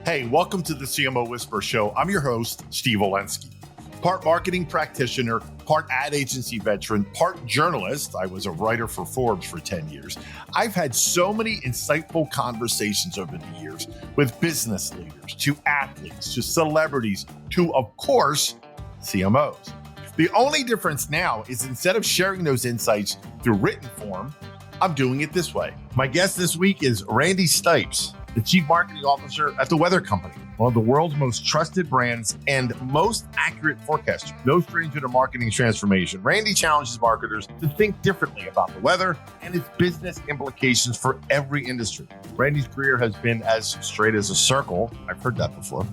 Hey, welcome to the CMO Whisper Show. I'm your host, Steve Olensky. Part marketing practitioner, part ad agency veteran, part journalist. I was a writer for Forbes for 10 years. I've had so many insightful conversations over the years with business leaders, to athletes, to celebrities, to, of course, CMOs. The only difference now is instead of sharing those insights through written form, I'm doing it this way. My guest this week is Randi Stipes, the Chief Marketing Officer at The Weather Company, one of the world's most trusted brands and most accurate forecaster. No stranger to marketing transformation, Randi challenges marketers to think differently about the weather and its business implications for every industry. Randi's career has been as straight as a circle. I've heard that before.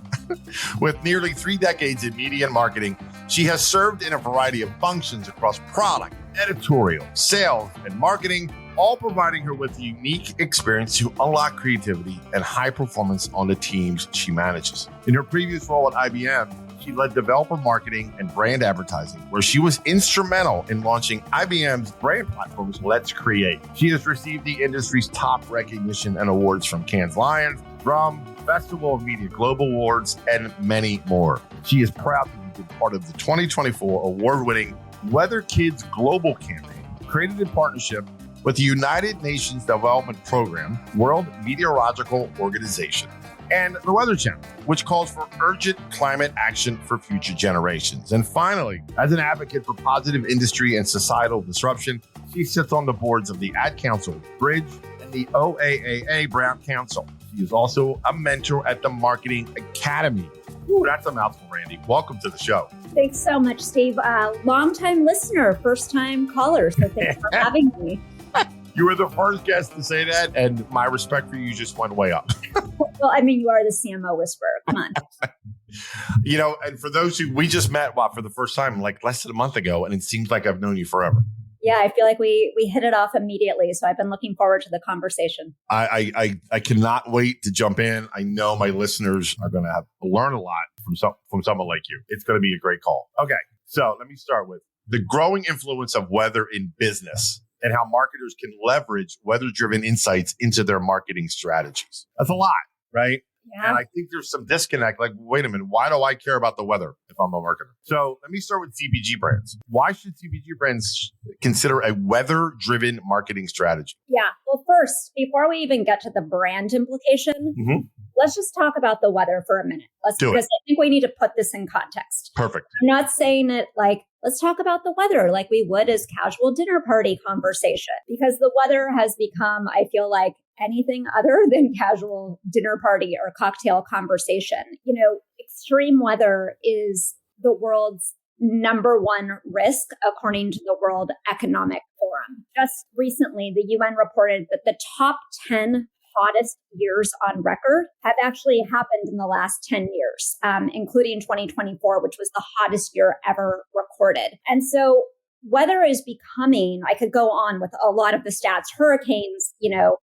With nearly 3 decades in media and marketing, she has served in a variety of functions across product, editorial, sales, and marketing, all providing her with a unique experience to unlock creativity and high performance on the teams she manages. In her previous role at IBM, she led developer marketing and brand advertising, where she was instrumental in launching IBM's brand platforms, Let's Create. She has received the industry's top recognition and awards from Cannes Lions, Drum, Festival of Media Global Awards, and many more. She is proud to be part of the 2024 award-winning Weather Kids Global campaign, created in partnership with the United Nations Development Program, World Meteorological Organization, and the Weather Channel, which calls for urgent climate action for future generations. And finally, as an advocate for positive industry and societal disruption, she sits on the boards of the Ad Council Bridge and the OAAA Brown Council. She is also a mentor at the Marketing Academy. Ooh, that's a mouthful, Randi. Welcome to the show. Thanks so much, Steve. Long-time listener, first-time caller, so thanks for having me. You were the first guest to say that, and my respect for you just went way up. Well, I mean, you are the CMO whisperer. Come on. You know, and for those who we just met, for the first time, like less than a month ago, and it seems like I've known you forever. Yeah, I feel like we hit it off immediately, so I've been looking forward to the conversation. I cannot wait to jump in. I know my listeners are going to learn a lot from someone like you. It's going to be a great call. Okay, so let me start with the growing influence of weather in business and how marketers can leverage weather-driven insights into their marketing strategies. That's a lot, right? Yeah. And I think there's some disconnect. Like, wait a minute, why do I care about the weather if I'm a marketer? So let me start with CPG brands. Why should CPG brands consider a weather-driven marketing strategy? Yeah. Well, first, before we even get to the brand implication, let's just talk about the weather for a minute. Because I think we need to put this in context. Perfect. I'm not saying it like, let's talk about the weather like we would as casual dinner party conversation, because the weather has become, I feel like, anything other than casual dinner party or cocktail conversation. You know, extreme weather is the world's number one risk, according to the World Economic Forum. Just recently, the UN reported that the top 10 hottest years on record have actually happened in the last 10 years, including 2024, which was the hottest year ever recorded. And so weather is becoming, I could go on with a lot of the stats, hurricanes,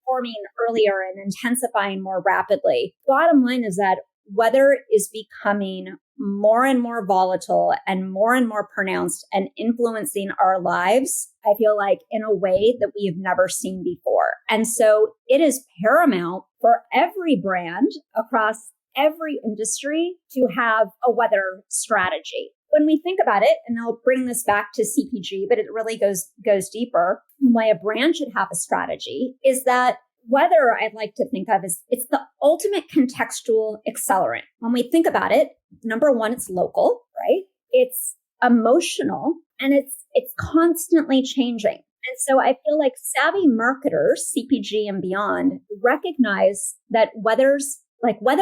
forming earlier and intensifying more rapidly. Bottom line is that weather is becoming more and more volatile and more pronounced and influencing our lives, I feel like, in a way that we have never seen before. And so it is paramount for every brand across every industry to have a weather strategy. When we think about it, and I'll bring this back to CPG, but it really goes deeper, why a brand should have a strategy is that weather, I'd like to think of as it's the ultimate contextual accelerant. When we think about it, number one, it's local, right? It's emotional, and it's constantly changing. And so I feel like savvy marketers, CPG and beyond, recognize that weather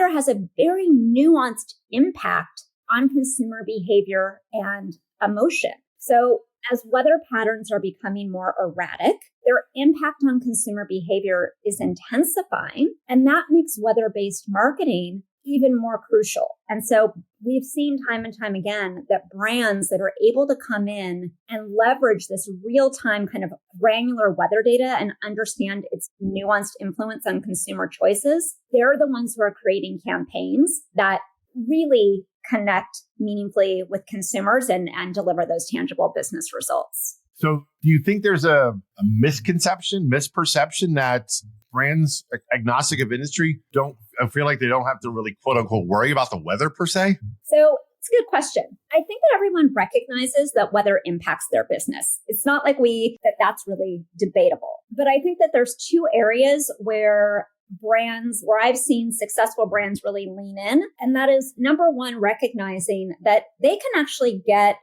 has a very nuanced impact on consumer behavior and emotion. So as weather patterns are becoming more erratic, their impact on consumer behavior is intensifying, and that makes weather-based marketing even more crucial. And so we've seen time and time again that brands that are able to come in and leverage this real-time kind of granular weather data and understand its nuanced influence on consumer choices, they're the ones who are creating campaigns that really connect meaningfully with consumers and deliver those tangible business results. So do you think there's a misperception that brands agnostic of industry I feel like they don't have to really quote unquote worry about the weather per se? So it's a good question. I think that everyone recognizes that weather impacts their business. It's not like that's really debatable. But I think that there's two areas where I've seen successful brands really lean in. And that is number one, recognizing that they can actually get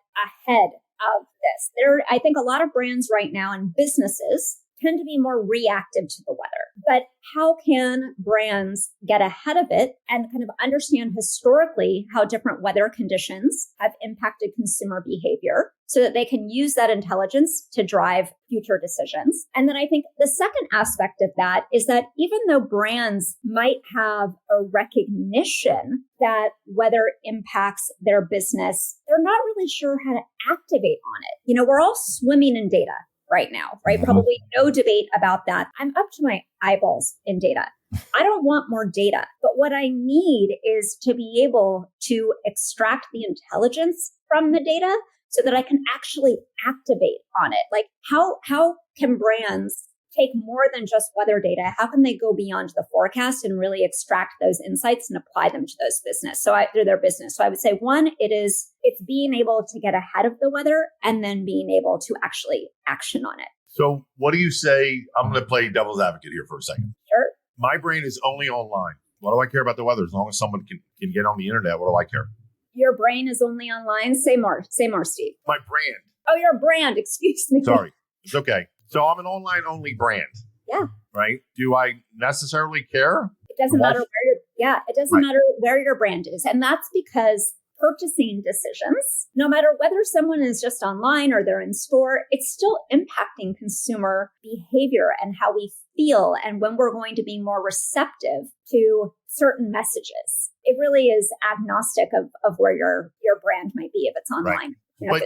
ahead of this. I think a lot of brands right now and businesses tend to be more reactive to the weather. But how can brands get ahead of it and kind of understand historically how different weather conditions have impacted consumer behavior so that they can use that intelligence to drive future decisions? And then I think the second aspect of that is that even though brands might have a recognition that weather impacts their business, they're not really sure how to activate on it. We're all swimming in data right now, right? Probably no debate about that. I'm up to my eyeballs in data. I don't want more data, but what I need is to be able to extract the intelligence from the data so that I can actually activate on it. Like how can brands take more than just weather data? How can they go beyond the forecast and really extract those insights and apply them to their business? So I would say one, it's being able to get ahead of the weather and then being able to actually action on it. So what do you say? I'm going to play devil's advocate here for a second. Sure. My brain is only online. What do I care about the weather? As long as someone can get on the internet, what do I care? Your brain is only online. Say more, Steve. My brand. Oh, your brand. Excuse me. Sorry. It's okay. So I'm an online only brand. Yeah. Right? Do I necessarily care? It doesn't matter matter where your brand is. And that's because purchasing decisions, no matter whether someone is just online or they're in store, it's still impacting consumer behavior and how we feel and when we're going to be more receptive to certain messages. It really is agnostic of where your brand might be if it's online. Right.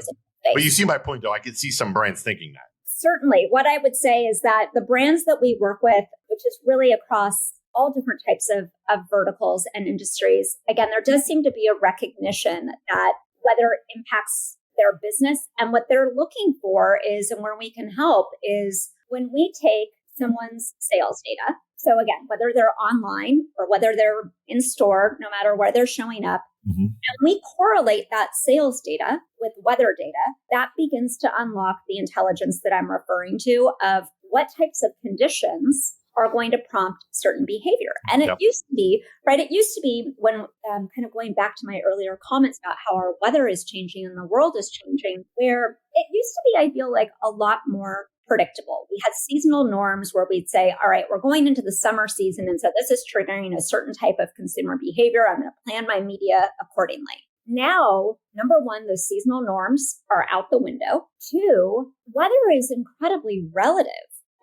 But you see my point, though. I can see some brands thinking that. Certainly. What I would say is that the brands that we work with, which is really across all different types of verticals and industries, again, there does seem to be a recognition that weather impacts their business. And what they're looking for is, and where we can help, is when we take someone's sales data. So again, whether they're online or whether they're in store, no matter where they're showing up, and we correlate that sales data with weather data, that begins to unlock the intelligence that I'm referring to of what types of conditions are going to prompt certain behavior. And it used to be, right? It used to be when kind of going back to my earlier comments about how our weather is changing and the world is changing, where it used to be, I feel like, a lot more predictable. We had seasonal norms where we'd say, all right, we're going into the summer season. And so this is triggering a certain type of consumer behavior. I'm going to plan my media accordingly. Now, number one, those seasonal norms are out the window. Two, weather is incredibly relative.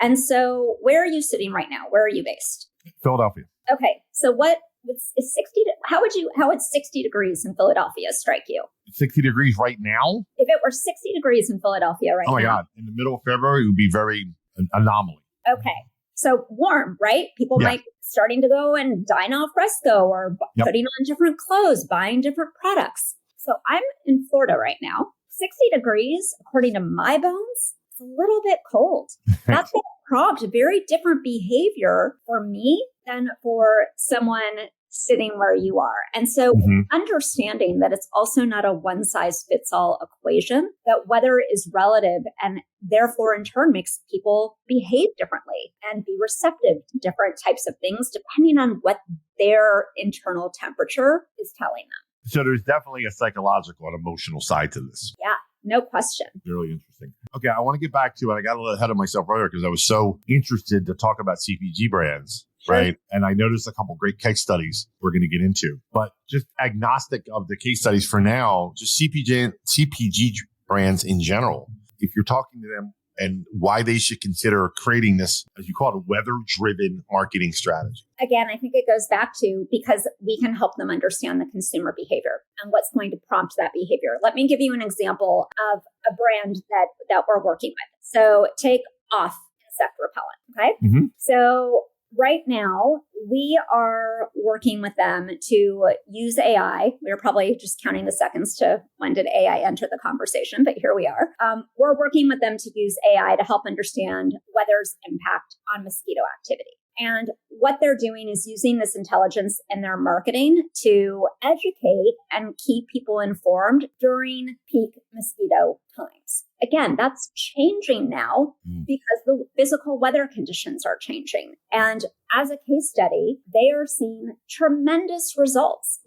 And so where are you sitting right now? Where are you based? Philadelphia. Okay. So how would 60 degrees in Philadelphia strike you? 60 degrees right now? If it were 60 degrees in Philadelphia right now. Oh my God. In the middle of February, it would be very anomaly. Okay. So warm, right? People might be starting to go and dine al fresco or putting on different clothes, buying different products. So I'm in Florida right now. 60 degrees, according to my bones, it's a little bit cold. That's going to prompt very different behavior for me than for someone sitting where you are. And so understanding that it's also not a one size fits all equation, that weather is relative and therefore in turn makes people behave differently and be receptive to different types of things depending on what their internal temperature is telling them. So there's definitely a psychological and emotional side to this. Yeah. No question. Really interesting. Okay, I want to get back to it. I got a little ahead of myself earlier because I was so interested to talk about CPG brands, right? And I noticed a couple great case studies we're going to get into. But just agnostic of the case studies for now, just CPG brands in general, if you're talking to them and why they should consider creating this, as you call it, a weather-driven marketing strategy. Again, I think it goes back to because we can help them understand the consumer behavior and what's going to prompt that behavior. Let me give you an example of a brand that we're working with. So take Off insect repellent, okay? So right now, we are working with them to use AI. We're probably just counting the seconds to when did AI enter the conversation, but here we are. We're working with them to use AI to help understand weather's impact on mosquito activity. And what they're doing is using this intelligence in their marketing to educate and keep people informed during peak mosquito times. Again, that's changing now because the physical weather conditions are changing. And as a case study, they are seeing tremendous results.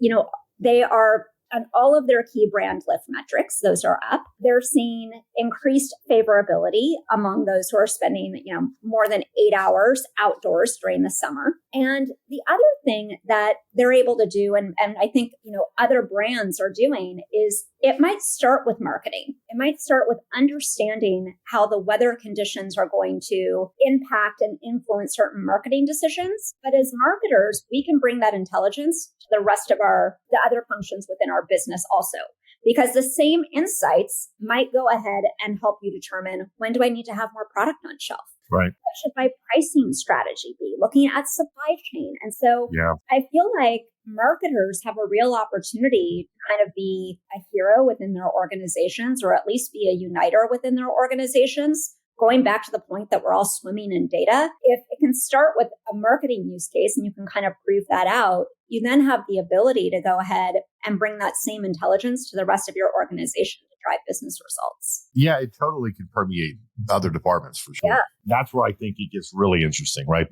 They are on all of their key brand lift metrics, those are up. They're seeing increased favorability among those who are spending, more than 8 hours outdoors during the summer. And the other thing that they're able to do, and I think, other brands are doing, is it might start with marketing. It might start with understanding how the weather conditions are going to impact and influence certain marketing decisions. But as marketers, we can bring that intelligence to the rest of the other functions within our business also. Because the same insights might go ahead and help you determine, when do I need to have more product on shelf? Right. What should my pricing strategy be? Looking at supply chain. And so I feel like marketers have a real opportunity to kind of be a hero within their organizations, or at least be a uniter within their organizations. Going back to the point that we're all swimming in data, if it can start with a marketing use case and you can kind of prove that out, you then have the ability to go ahead and bring that same intelligence to the rest of your organization to drive business results. Yeah, it totally can permeate other departments for sure. Yeah. That's where I think it gets really interesting, right?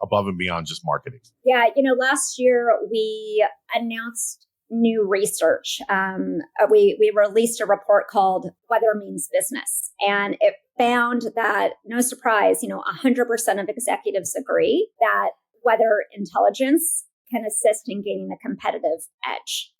Above and beyond just marketing. Yeah. Last year we announced new research. We released a report called Weather Means Business, and it found that, no surprise, 100% of executives agree that weather intelligence can assist in gaining a competitive edge.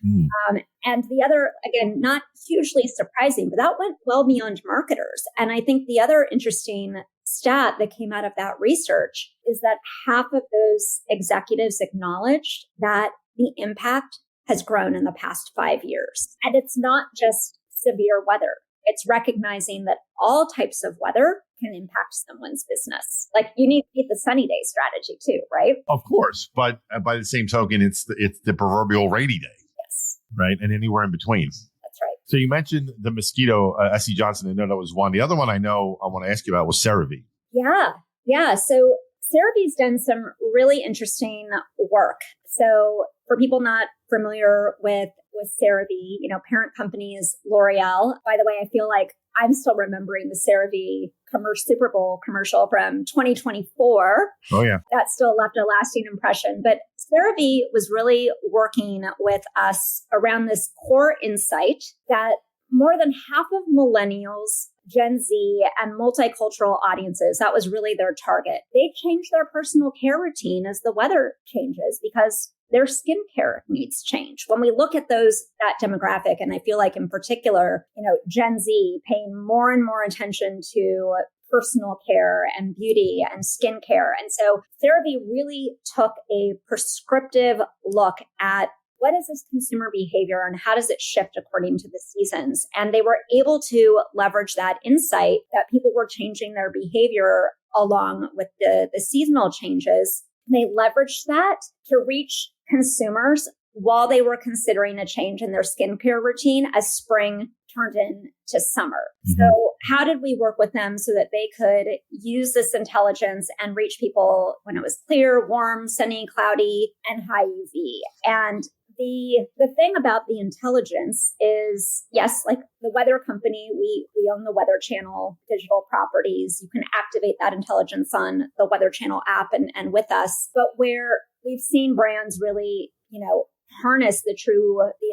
And the other, again, not hugely surprising, but that went well beyond marketers. And I think the other interesting stat that came out of that research is that half of those executives acknowledged that the impact has grown in the past 5 years. And it's not just severe weather. It's recognizing that all types of weather can impact someone's business. Like, you need to keep the sunny day strategy too, right? Of course. But by the same token, it's the proverbial rainy day. Yes. Right. And anywhere in between. That's right. So you mentioned the mosquito, SC Johnson. I know that was one. The other one I want to ask you about was CeraVe. Yeah. So CeraVe's done some really interesting work. So for people not familiar with CeraVe, parent company is L'Oreal. By the way, I feel like I'm still remembering the CeraVe Super Bowl commercial from 2024. Oh, yeah. That still left a lasting impression. But CeraVe was really working with us around this core insight that more than half of millennials, Gen Z, and multicultural audiences, that was really their target. They change their personal care routine as the weather changes because their skincare needs change. When we look at that demographic, and I feel like in particular, Gen Z paying more and more attention to personal care and beauty and skincare. And so CeraVe really took a prescriptive look at what is this consumer behavior and how does it shift according to the seasons? And they were able to leverage that insight that people were changing their behavior along with the seasonal changes. They leveraged that to reach consumers while they were considering a change in their skincare routine as spring turned into summer. Mm-hmm. So how did we work with them so that they could use this intelligence and reach people when it was clear, warm, sunny, cloudy, and high UV? And the thing about the intelligence is, yes, like the weather company, we own the Weather Channel digital properties. You can activate that intelligence on the Weather Channel app and with us. But where we've seen brands really, harness the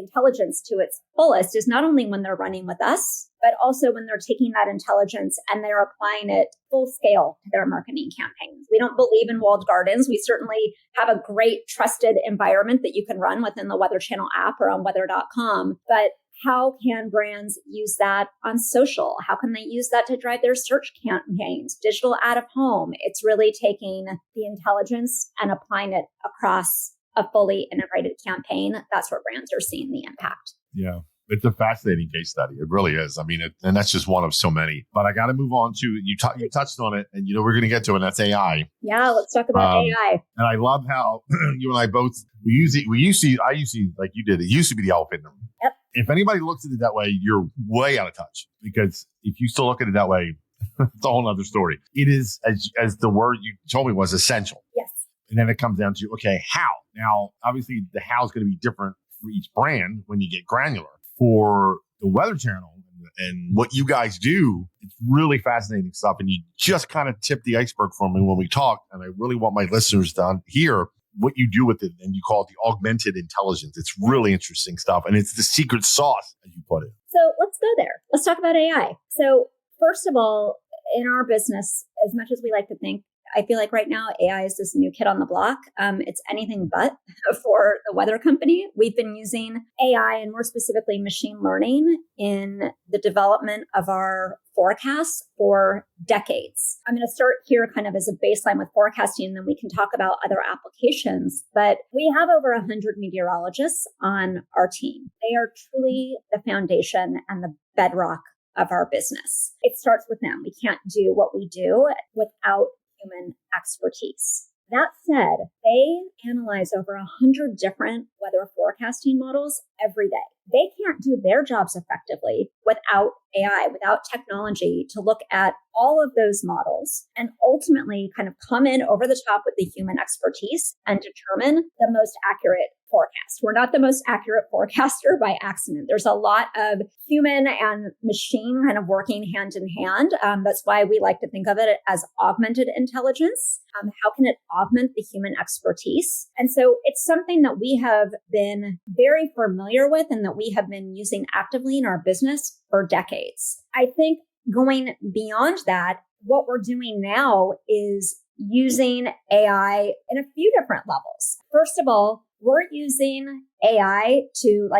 intelligence to its fullest is not only when they're running with us, but also when they're taking that intelligence and they're applying it full scale to their marketing campaigns. We don't believe in walled gardens. We certainly have a great trusted environment that you can run within the Weather Channel app or on weather.com. But how can brands use that on social? How can they use that to drive their search campaigns, digital out of home? It's really taking the intelligence and applying it across a fully integrated campaign. That's where brands are seeing the impact. Yeah. It's a fascinating case study. It really is. I mean, and that's just one of so many. But I got to move on to, you touched on it, and we're going to get to it, and that's AI. Yeah, let's talk about AI. And I love how you and I both, I used to, like you did, it used to be the elephant in the room. Yep. If anybody looks at it that way, you're way out of touch. Because if you still look at it that way, it's a whole other story. It is, as the word you told me was, essential. Yes. And then it comes down to, okay, how? Now, obviously, the how is going to be different for each brand when you get granular. For the Weather Channel and what you guys do, it's really fascinating stuff. And you just kind of tipped the iceberg for me when we talked. And I really want my listeners to hear what you do with it. And you call it the augmented intelligence. It's really interesting stuff. And it's the secret sauce, as you put it. So let's go there. Let's talk about AI. So first of all, in our business, as much as we like to think, I feel like right now AI is this new kid on the block. It's anything but for the weather company. We've been using AI and more specifically machine learning in the development of our forecasts for decades. I'm going to start here kind of as a baseline with forecasting, and then we can talk about other applications. But we have over 100 meteorologists on our team. They are truly the foundation and the bedrock of our business. It starts with them. We can't do what we do without human expertise. That said, they analyze over 100 different weather forecasting models every day. They can't do their jobs effectively without AI, without technology to look at all of those models and ultimately kind of come in over the top with the human expertise and determine the most accurate forecast. We're not the most accurate forecaster by accident. There's a lot of human and machine kind of working hand in hand. That's why we like to think of it as augmented intelligence. How can it augment the human expertise? And so it's something that we have been very familiar with and that we have been using actively in our business for decades. I think going beyond that, what we're doing now is using AI in a few different levels. First of all, we're using AI to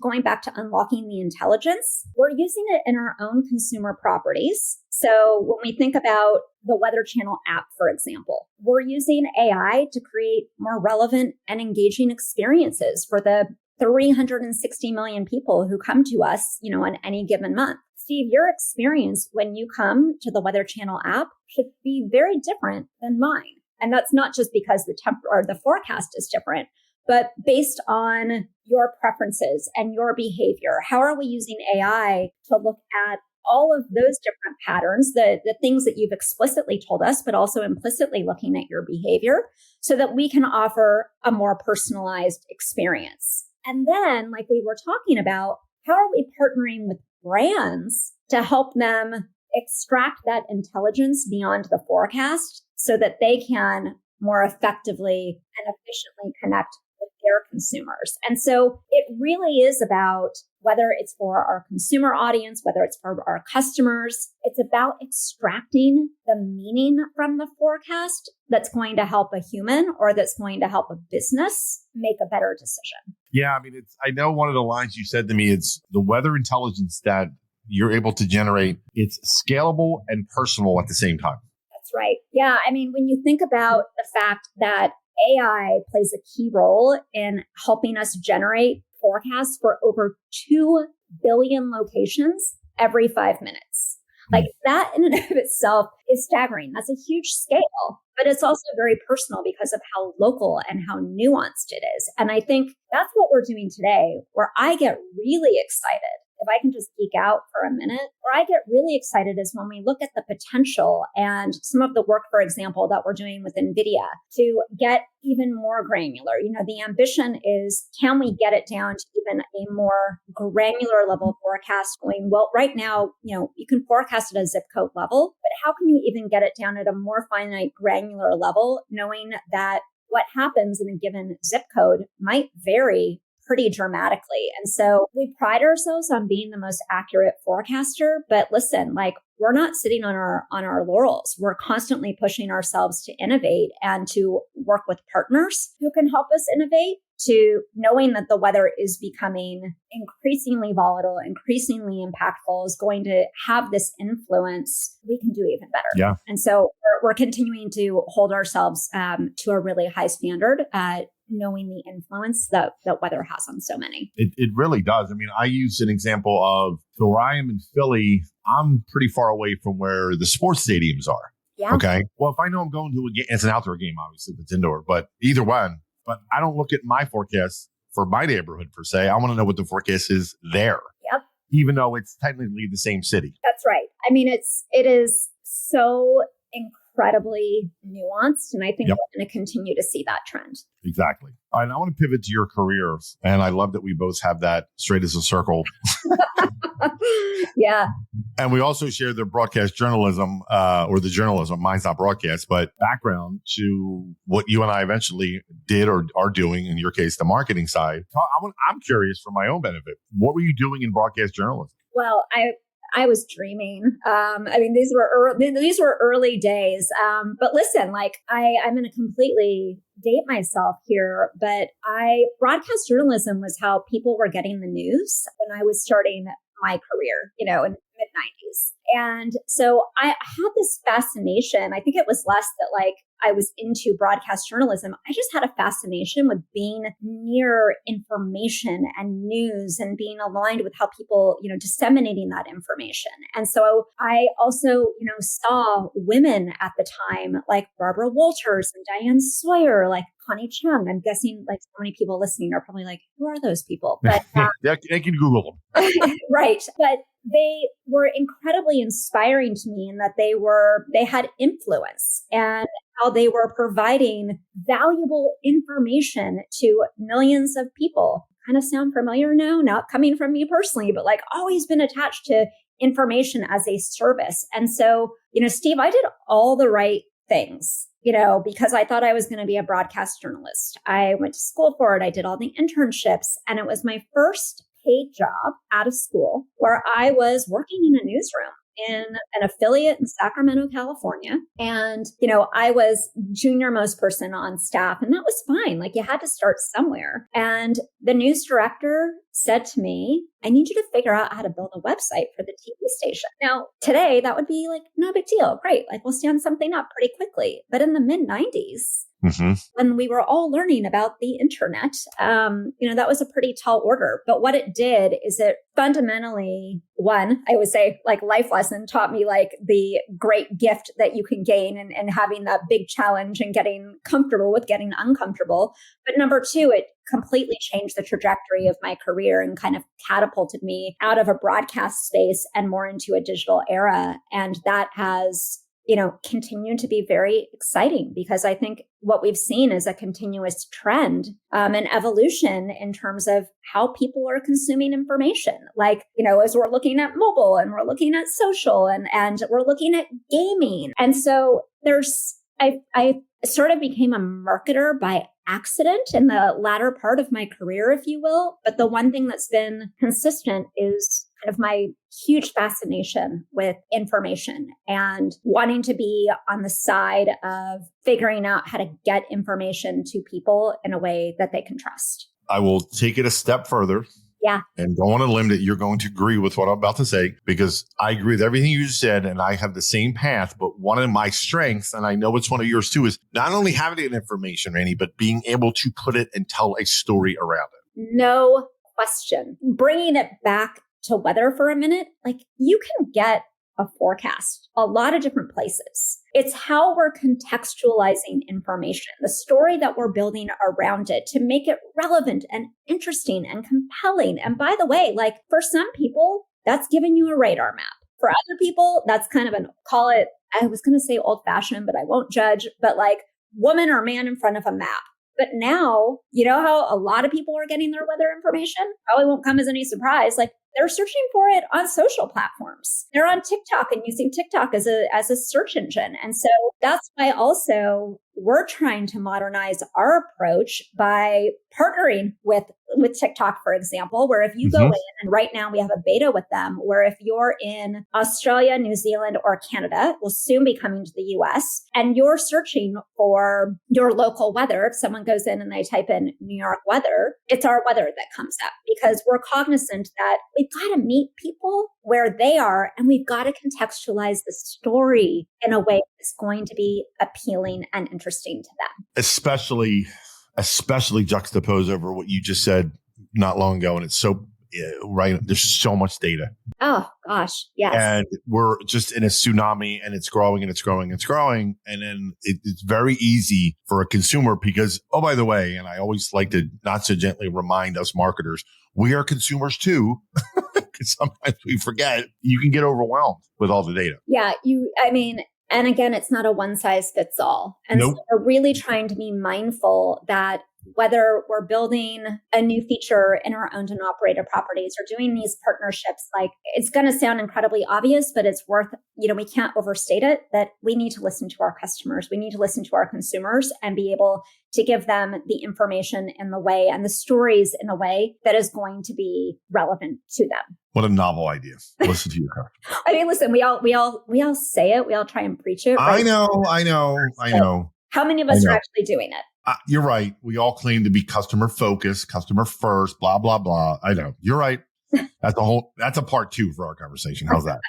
going back to unlocking the intelligence. We're using it in our own consumer properties. So when we think about the Weather Channel app, for example, we're using AI to create more relevant and engaging experiences for the 360 million people who come to us, on any given month. Steve, your experience when you come to the Weather Channel app should be very different than mine. And that's not just because the forecast is different, but based on your preferences and your behavior. How are we using AI to look at all of those different patterns, the things that you've explicitly told us, but also implicitly looking at your behavior so that we can offer a more personalized experience? And then, like we were talking about, how are we partnering with brands to help them extract that intelligence beyond the forecast so that they can more effectively and efficiently connect with their consumers? And so it really is about, whether it's for our consumer audience, whether it's for our customers, it's about extracting the meaning from the forecast that's going to help a human or that's going to help a business make a better decision. Yeah, I mean, I know one of the lines you said to me, it's the weather intelligence that you're able to generate. It's scalable and personal at the same time. That's right. Yeah. I mean, when you think about the fact that AI plays a key role in helping us generate forecasts for over 2 billion locations every 5 minutes. Like that in and of itself is staggering. That's a huge scale, but it's also very personal because of how local and how nuanced it is. And I think that's what we're doing today, where I get really excited. If I can just geek out for a minute, where I get really excited is when we look at the potential and some of the work, for example, that we're doing with NVIDIA to get even more granular. The ambition is, can we get it down to even a more granular level of forecast going, well, right now, you can forecast at a zip code level, but how can you even get it down at a more finite granular level, knowing that what happens in a given zip code might vary pretty dramatically. And so we pride ourselves on being the most accurate forecaster. But listen, we're not sitting on our laurels. We're constantly pushing ourselves to innovate and to work with partners who can help us innovate, to knowing that the weather is becoming increasingly volatile, increasingly impactful, is going to have this influence. We can do even better. Yeah. And so we're continuing to hold ourselves to a really high standard, knowing the influence that weather has on so many. It really does. I mean, I use an example of, so where I am in Philly, I'm pretty far away from where the sports stadiums are. Yeah. Okay. Well, if I know I'm going to a game, it's an outdoor game, obviously, if it's indoor, but either one. But I don't look at my forecast for my neighborhood per se. I want to know what the forecast is there. Yep. Even though it's technically the same city. That's right. I mean, it is so incredibly nuanced. And I think Yep. we're going to continue to see that trend. Exactly. All right, I want to pivot to your career. And I love that we both have that straight as a circle. Yeah. And we also share the broadcast journalism, or the journalism, mine's not broadcast, but background to what you and I eventually did or are doing, in your case, the marketing side. I'm curious for my own benefit. What were you doing in broadcast journalism? Well, I was dreaming. These were early days. But listen, like I'm going to completely date myself here, but broadcast journalism was how people were getting the news when I was starting my career, in the mid 90s. And so I had this fascination. I think it was less that like I was into broadcast journalism. I just had a fascination with being near information and news and being aligned with how people, disseminating that information. And so I also, saw women at the time like Barbara Walters and Diane Sawyer, like Connie Chung. I'm guessing like so many people listening are probably like, who are those people? But I can Google them. Right. But they were incredibly inspiring to me in that they had influence and how they were providing valuable information to millions of people. Kind of sound familiar now, not coming from me personally, but like always been attached to information as a service. And so, Steve, I did all the right things, because I thought I was going to be a broadcast journalist. I went to school for it. I did all the internships, and it was my first paid job out of school where I was working in a newsroom in an affiliate in Sacramento, California. And, I was junior most person on staff, and that was fine. Like you had to start somewhere. And the news director said to me, I need you to figure out how to build a website for the TV station. Now, today that would be like, no big deal. Great. Like we'll stand something up pretty quickly. But in the mid 90s, when we were all learning about the internet, that was a pretty tall order. But what it did is it fundamentally, one, I would say like life lesson taught me like the great gift that you can gain and having that big challenge and getting comfortable with getting uncomfortable. But number two, it completely changed the trajectory of my career and kind of catapulted me out of a broadcast space and more into a digital era. And that has continue to be very exciting because I think what we've seen is a continuous trend and evolution in terms of how people are consuming information. Like, as we're looking at mobile and we're looking at social and we're looking at gaming. And so I sort of became a marketer by accident in the latter part of my career, if you will. But the one thing that's been consistent is kind of my huge fascination with information and wanting to be on the side of figuring out how to get information to people in a way that they can trust. I will take it a step further. Yeah. And go on a limb that you're going to agree with what I'm about to say, because I agree with everything you said and I have the same path. But one of my strengths, and I know it's one of yours too, is not only having the information, Randi, but being able to put it and tell a story around it. No question. Bringing it back to weather for a minute, like you can get a forecast a lot of different places. It's how we're contextualizing information, the story that we're building around it to make it relevant and interesting and compelling. And by the way, like for some people, that's giving you a radar map. For other people, that's kind of call it, I was going to say old fashioned, but I won't judge, but like woman or man in front of a map. But now, you know how a lot of people are getting their weather information? Probably won't come as any surprise. Like they're searching for it on social platforms. They're on TikTok and using TikTok as a search engine. And so that's why also we're trying to modernize our approach by partnering with TikTok, for example, where if you go in, and right now we have a beta with them, where if you're in Australia, New Zealand, or Canada, will soon be coming to the US, and you're searching for your local weather, if someone goes in and they type in New York weather, it's our weather that comes up because we're cognizant that we've got to meet people where they are and we've got to contextualize the story in a way that's going to be appealing and interesting to them. Especially juxtaposed over what you just said not long ago. And it's so right. There's so much data. Oh, gosh. Yes. And we're just in a tsunami and it's growing and it's growing and it's growing. And then it's very easy for a consumer because, oh, by the way, and I always like to not so gently remind us marketers, we are consumers too. Because sometimes we forget you can get overwhelmed with all the data. Yeah. And again, it's not a one size fits all. And Nope. so we're really trying to be mindful that whether we're building a new feature in our owned and operated properties or doing these partnerships, like it's going to sound incredibly obvious, but it's worth, we can't overstate it, that we need to listen to our customers. We need to listen to our consumers and be able to give them the information in the way and the stories in a way that is going to be relevant to them. What a novel idea. Listen to your customer. I mean, listen, we all say it. We all try and preach it. Right? I know. How many of us are actually doing it? You're right. We all claim to be customer focused, customer first, blah, blah, blah. I know. You're right. That's a part 2 for our conversation. How's that?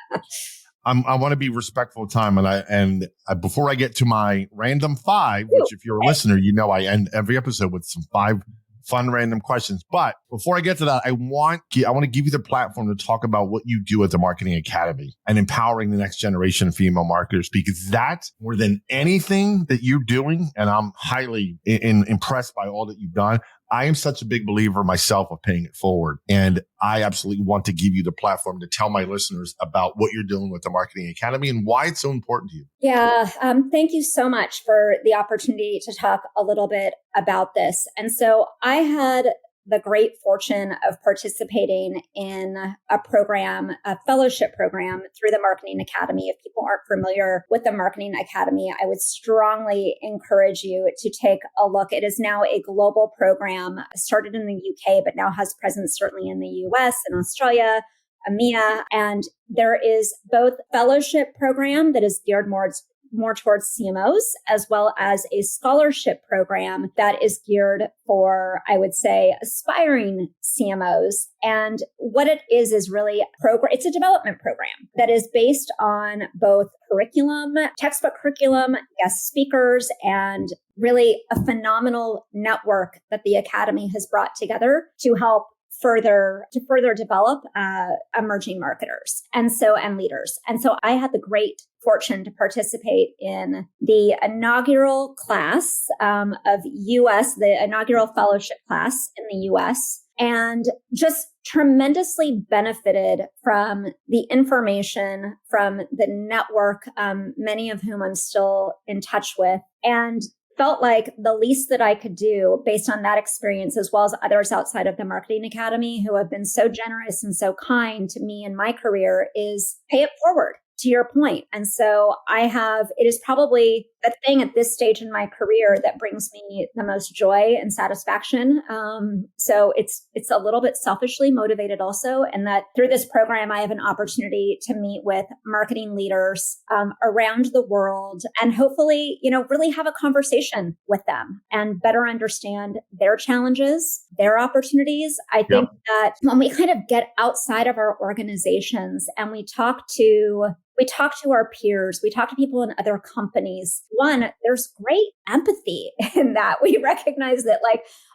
I want to be respectful of time. And before I get to my random 5, which if you're a listener, I end every episode with some 5 fun random questions. But before I get to that, I want to give you the platform to talk about what you do at the Marketing Academy and empowering the next generation of female marketers, because that's more than anything that you're doing. And I'm highly impressed by all that you've done. I am such a big believer myself of paying it forward. And I absolutely want to give you the platform to tell my listeners about what you're doing with the Marketing Academy and why it's so important to you. Yeah. Thank you so much for the opportunity to talk a little bit about this. And so I had the great fortune of participating in a fellowship program through the Marketing Academy. If people aren't familiar with the Marketing Academy, I would strongly encourage you to take a look. It is now a global program, started in the UK, but now has presence certainly in the US and Australia, EMEA. And there is both fellowship program that is geared more towards CMOs, as well as a scholarship program that is geared for, I would say, aspiring CMOs. And what it is really it's a development program that is based on both curriculum, textbook curriculum, guest speakers, and really a phenomenal network that the Academy has brought together to help further develop emerging marketers and leaders. And so I had the great fortune to participate in the inaugural class the inaugural fellowship class in the US, and just tremendously benefited from the information from the network, many of whom I'm still in touch with, and felt like the least that I could do based on that experience, as well as others outside of the Marketing Academy who have been so generous and so kind to me in my career, is pay it forward, to your point. And so it is probably the thing at this stage in my career that brings me the most joy and satisfaction. So it's a little bit selfishly motivated also. And that through this program, I have an opportunity to meet with marketing leaders around the world and hopefully, really have a conversation with them and better understand their challenges, their opportunities. I think that when we kind of get outside of our organizations and we talk to our peers, we talk to people in other companies. One, there's great empathy in that. We recognize that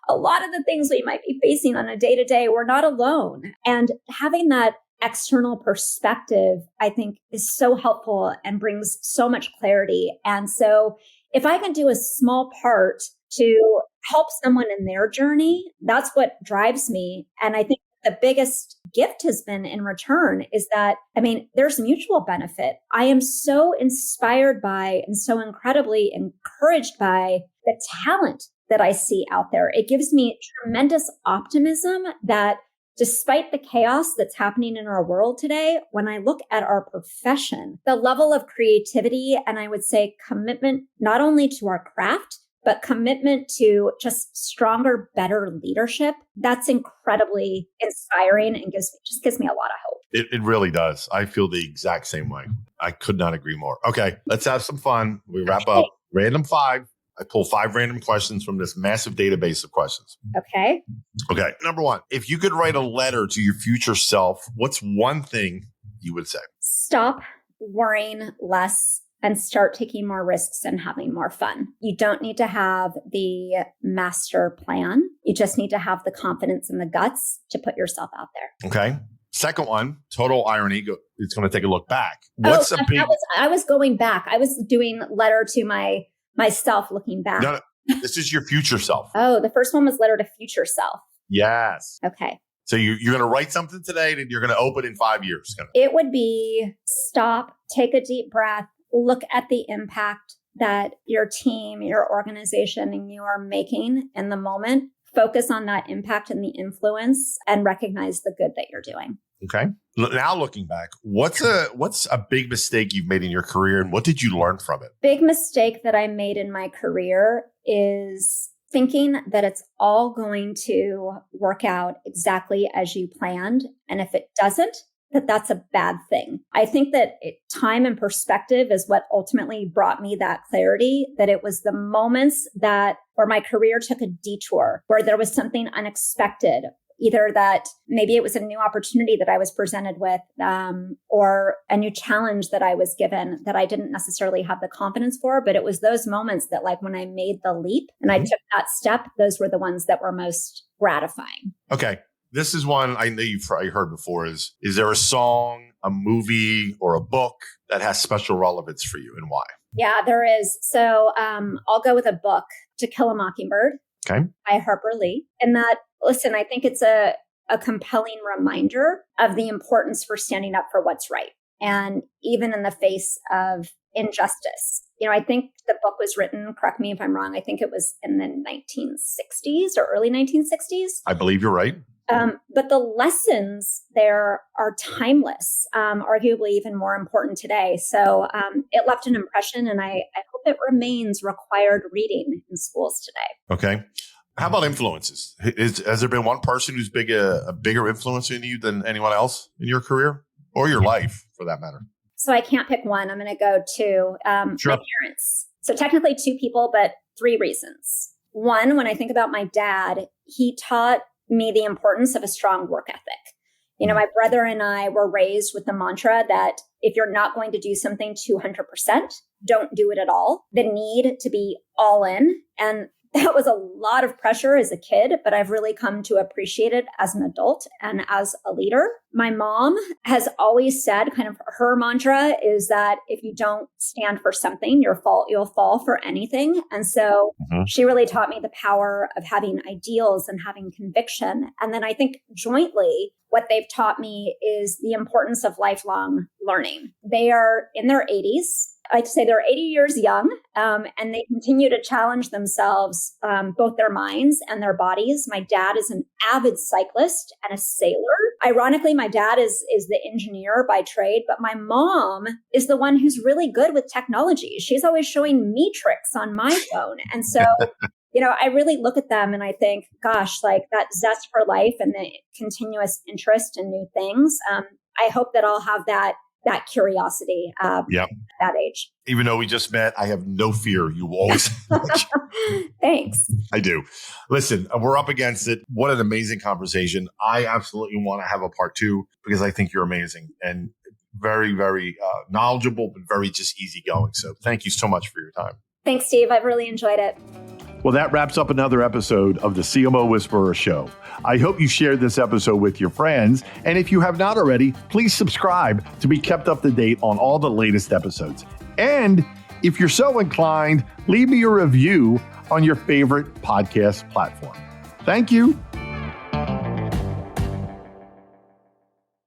a lot of the things we might be facing on a day-to-day, we're not alone. And having that external perspective, I think, is so helpful and brings so much clarity. And so if I can do a small part to help someone in their journey, that's what drives me. And I think the biggest gift has been in return is that, there's mutual benefit. I am so inspired by and so incredibly encouraged by the talent that I see out there. It gives me tremendous optimism that despite the chaos that's happening in our world today, when I look at our profession, the level of creativity and I would say commitment, not only to our craft, but commitment to just stronger, better leadership, that's incredibly inspiring and gives me a lot of hope. It really does. I feel the exact same way. I could not agree more. Okay, let's have some fun. We wrap up. Random 5. I pull 5 random questions from this massive database of questions. Okay. Number 1, if you could write a letter to your future self, what's one thing you would say? Stop worrying less and start taking more risks and having more fun. You don't need to have the master plan. You just need to have the confidence and the guts to put yourself out there. Okay. Second one, total irony. It's going to take a look back. I was going back. I was doing letter to myself looking back. No, this is your future self. Oh, the first one was letter to future self. Yes. Okay. So you're going to write something today and you're going to open in 5 years. It would be stop, take a deep breath, look at the impact that your team, your organization, and you are making in the moment. Focus on that impact and the influence and recognize the good that you're doing. Okay. Now looking back, what's a big mistake you've made in your career and what did you learn from it? Big mistake that I made in my career is thinking that it's all going to work out exactly as you planned. And if it doesn't, that's a bad thing. I think that time and perspective is what ultimately brought me that clarity, that it was the moments where my career took a detour, where there was something unexpected, either that maybe it was a new opportunity that I was presented with, or a new challenge that I was given that I didn't necessarily have the confidence for. But it was those moments that, like, when I made the leap and I took that step, those were the ones that were most gratifying. Okay. This is one I know you've probably heard before. Is there a song, a movie, or a book that has special relevance for you and why? Yeah, there is. So I'll go with a book, To Kill a Mockingbird, okay, by Harper Lee. And that, listen, I think it's a compelling reminder of the importance for standing up for what's right. And even in the face of injustice. I think the book was written, correct me if I'm wrong, I think it was in the 1960s or early 1960s. I believe you're right. But the lessons there are timeless, arguably even more important today. So it left an impression, and I hope it remains required reading in schools today. Okay. How about influences? Has there been one person who's a bigger influence in you than anyone else in your career or your life, for that matter? So I can't pick one. I'm going to go to Sure. my parents. So technically two people, but three reasons. One, when I think about my dad, he taught me the importance of a strong work ethic. My brother and I were raised with the mantra that if you're not going to do something 200%, don't do it at all. The need to be all in. And that was a lot of pressure as a kid, but I've really come to appreciate it as an adult and as a leader. My mom has always said, kind of her mantra is that if you don't stand for something, you'll fall for anything. And so she really taught me the power of having ideals and having conviction. And then I think jointly, what they've taught me is the importance of lifelong learning. They are in their 80s. I like to say they're 80 years young, and they continue to challenge themselves, both their minds and their bodies. My dad is an avid cyclist and a sailor. Ironically, my dad is the engineer by trade, but my mom is the one who's really good with technology. She's always showing me tricks on my phone. And so, I really look at them and I think, gosh, like that zest for life and the continuous interest in new things. I hope that I'll have that curiosity at that age. Even though we just met, I have no fear. You always. Thanks. I do. Listen, we're up against it. What an amazing conversation. I absolutely want to have a part two because I think you're amazing and very, very knowledgeable, but very just easygoing. So thank you so much for your time. Thanks, Steve. I've really enjoyed it. Well, that wraps up another episode of the CMO Whisperer Show. I hope you shared this episode with your friends. And if you have not already, please subscribe to be kept up to date on all the latest episodes. And if you're so inclined, leave me a review on your favorite podcast platform. Thank you.